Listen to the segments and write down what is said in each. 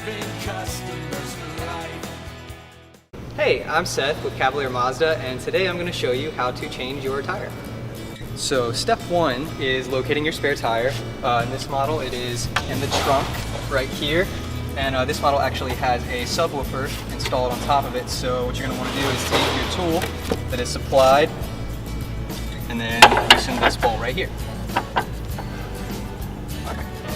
serving customers right. Hey, I'm Seth with Cavalier Mazda, and today I'm going to show you how to change your tire. So step one is locating your spare tire. In this model it is in the trunk right here, and this model actually has a subwoofer installed on top of it. So what you're going to want to do is take your tool that is supplied and then loosen this bolt right here.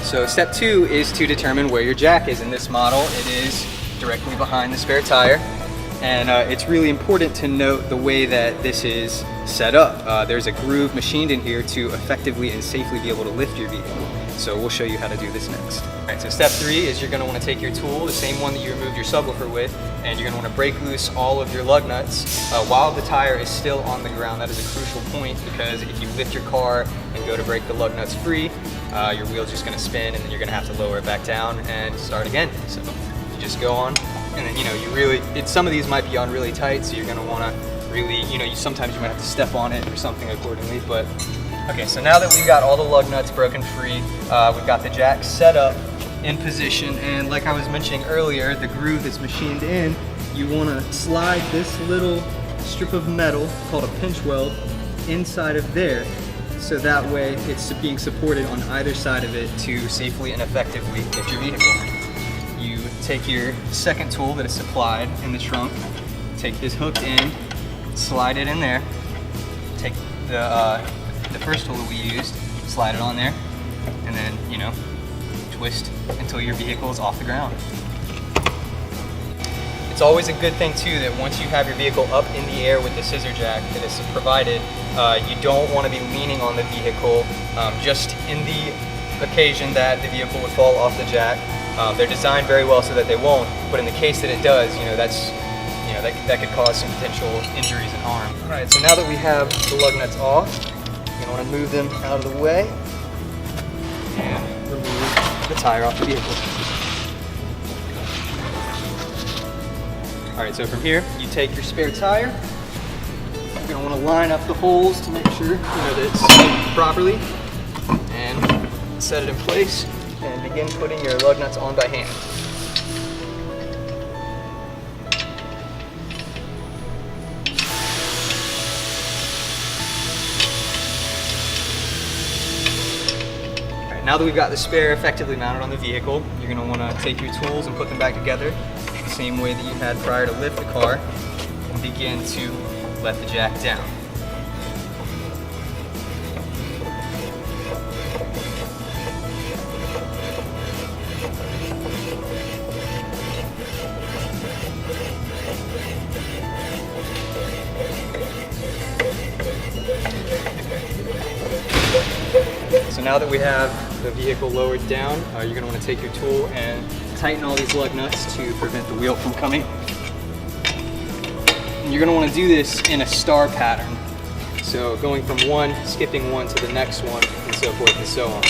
So step two is to determine where your jack is. In this model it is directly behind the spare tire, and it's really important to note the way that this is set up. There's a groove machined in here to effectively and safely be able to lift your vehicle. So we'll show you how to do this next. Alright, so step three is you're going to want to take your tool, the same one that you removed your subwoofer with, and you're going to want to break loose all of your lug nuts while the tire is still on the ground. That is a crucial point, because if you lift your car and go to break the lug nuts free, your wheel's just going to spin, and then you're going to have to lower it back down and start again. So you just go on, and then some of these might be on really tight, so you're going to want to really, sometimes you might have to step on it or something accordingly. But okay, so now that we've got all the lug nuts broken free, we've got the jack set up in position, and like I was mentioning earlier, the groove that's machined in, you want to slide this little strip of metal called a pinch weld inside of there, so that way it's being supported on either side of it to safely and effectively lift your vehicle. You take your second tool that is supplied in the trunk, take this hooked end, slide it in there, take the first tool that we used, slide it on there, and then, twist until your vehicle is off the ground. It's always a good thing too that once you have your vehicle up in the air with the scissor jack that is provided, you don't want to be leaning on the vehicle just in the occasion that the vehicle would fall off the jack. They're designed very well so that they won't, but in the case that it does, that could cause some potential injuries and harm. All right, so now that we have the lug nuts off, you're gonna want to move them out of the way and remove the tire off the vehicle. All right, so from here, you take your spare tire. You're gonna want to line up the holes to make sure that it's set properly, and set it in place, and begin putting your lug nuts on by hand. Now that we've got the spare effectively mounted on the vehicle, you're going to want to take your tools and put them back together the same way that you had prior to lift the car, and begin to let the jack down. So now that we have the vehicle lowered down, you're going to want to take your tool and tighten all these lug nuts to prevent the wheel from coming. And you're going to want to do this in a star pattern. So going from one, skipping one to the next one, and so forth and so on.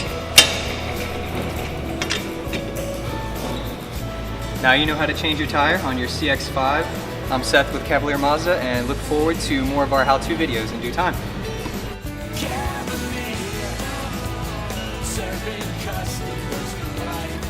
Now you know how to change your tire on your CX-5. I'm Seth with Cavalier Mazda, and look forward to more of our how-to videos in due time. Cavalier, serving customers right.